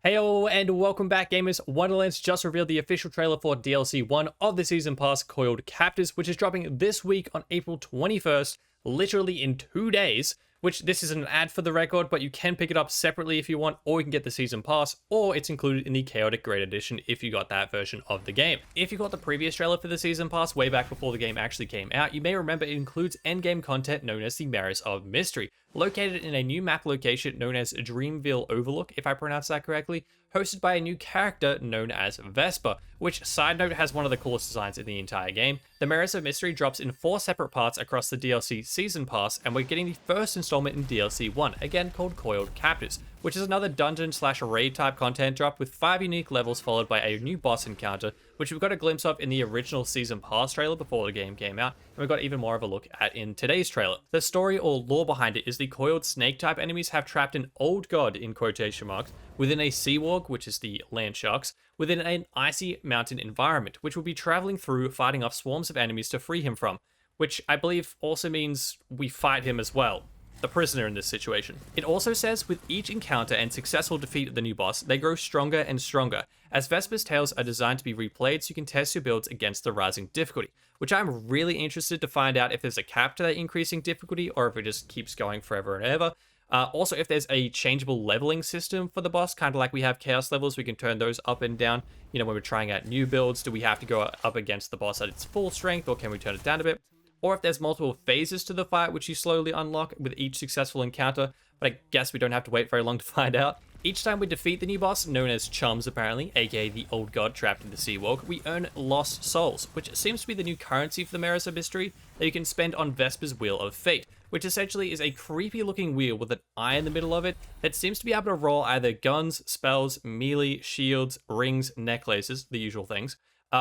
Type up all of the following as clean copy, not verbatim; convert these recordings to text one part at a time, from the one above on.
Heyo and welcome back, gamers. Wonderlands just revealed the official trailer for DLC 1 of the Season Pass Coiled Captors, which is dropping this week on April 21st, literally in 2 days, which this isn't an ad for the record, but you can pick it up separately if you want, or you can get the Season Pass, or it's included in the Chaotic Great Edition if you got that version of the game. If you got the previous trailer for the Season Pass way back before the game actually came out, you may remember it includes endgame content known as the Mirrors of Mystery, located in a new map location known as Dreamville Overlook, if I pronounce that correctly, hosted by a new character known as Vesper, which, side note, has one of the coolest designs in the entire game. The Mirrors of Mystery drops in 4 separate parts across the DLC Season Pass, and we're getting the first installment in DLC 1, again called Coiled Captors, which is another dungeon/raid type content drop with 5 unique levels followed by a new boss encounter, which we've got a glimpse of in the original Season Pass trailer before the game came out, and we've got even more of a look at in today's trailer. The story or lore behind it is the coiled snake type enemies have trapped an old god, in quotation marks, within a sea warg, which is the land sharks, within an icy mountain environment, which will be traveling through fighting off swarms of enemies to free him from, which I believe also means we fight him as well, the prisoner in this situation. It also says with each encounter and successful defeat of the new boss, they grow stronger and stronger, as Vesper's tails are designed to be replayed so you can test your builds against the rising difficulty, which I'm really interested to find out if there's a cap to that increasing difficulty or if it just keeps going forever and ever. Also, if there's a changeable leveling system for the boss, kind of like we have chaos levels, we can turn those up and down. You know, when we're trying out new builds, do we have to go up against the boss at its full strength, or can we turn it down a bit? Or if there's multiple phases to the fight, which you slowly unlock with each successful encounter, but I guess we don't have to wait very long to find out. Each time we defeat the new boss, known as Chums apparently, aka the old god trapped in the Sea Walk, we earn Lost Souls, which seems to be the new currency for the Mirrors of Mystery that you can spend on Vesper's Wheel of Fate, which essentially is a creepy looking wheel with an eye in the middle of it that seems to be able to roll either guns, spells, melee, shields, rings, necklaces, the usual things.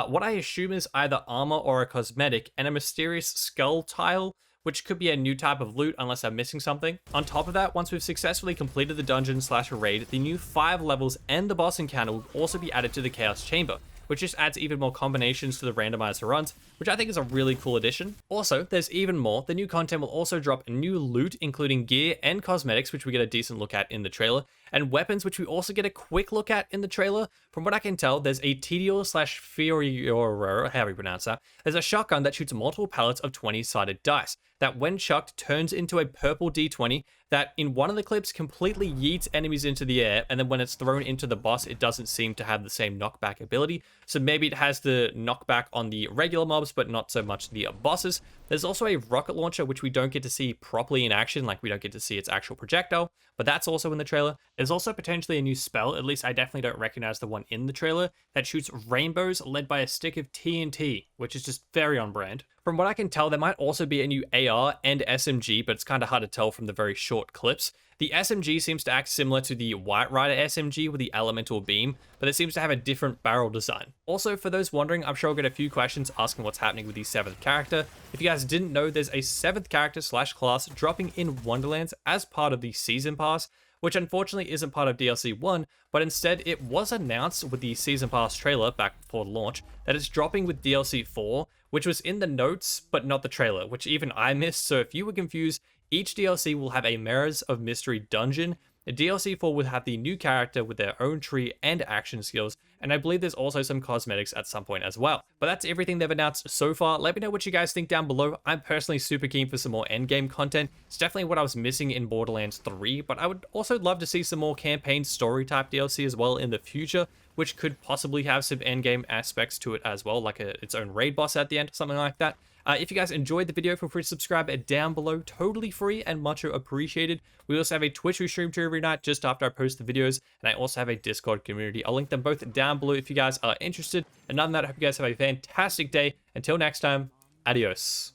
What I assume is either armor or a cosmetic, and a mysterious skull tile, which could be a new type of loot unless I'm missing something. On top of that, once we've successfully completed the dungeon/raid, the new 5 levels and the boss encounter will also be added to the Chaos Chamber, which just adds even more combinations to the randomizer runs, which I think is a really cool addition. Also, there's even more. The new content will also drop new loot, including gear and cosmetics, which we get a decent look at in the trailer, and weapons, which we also get a quick look at in the trailer. From what I can tell, there's a Tedior/Furior, however you pronounce that. There's a shotgun that shoots multiple pellets of 20-sided dice, that when chucked turns into a purple D20 that in one of the clips completely yeets enemies into the air, and then when it's thrown into the boss, it doesn't seem to have the same knockback ability. So maybe it has the knockback on the regular mobs, but not so much the bosses. There's also a rocket launcher, which we don't get to see properly in action, like we don't get to see its actual projectile, but that's also in the trailer. There's also potentially a new spell, at least I definitely don't recognize the one in the trailer, that shoots rainbows led by a stick of TNT, which is just very on brand. From what I can tell, there might also be a new AR and SMG, but it's kind of hard to tell from the very short clips. The SMG seems to act similar to the White Rider SMG with the elemental beam, but it seems to have a different barrel design. Also, for those wondering, I'm sure I'll get a few questions asking what's happening with the 7th character. If you guys didn't know, there's a 7th character/class dropping in Wonderlands as part of the Season Pass, which unfortunately isn't part of DLC 1, but instead it was announced with the Season Pass trailer back before launch that it's dropping with DLC 4, which was in the notes, but not the trailer, which even I missed. So if you were confused, each DLC will have a Mirrors of Mystery dungeon. The DLC 4 will have the new character with their own tree and action skills, and I believe there's also some cosmetics at some point as well. But that's everything they've announced so far. Let me know what you guys think down below. I'm personally super keen for some more endgame content. It's definitely what I was missing in Borderlands 3, but I would also love to see some more campaign story type DLC as well in the future, which could possibly have some endgame aspects to it as well, like its own raid boss at the end, something like that. If you guys enjoyed the video, feel free to subscribe down below, totally free and much appreciated. We also have a Twitch we stream to every night just after I post the videos, and I also have a Discord community. I'll link them both down below if you guys are interested. And other than that, I hope you guys have a fantastic day. Until next time, adios.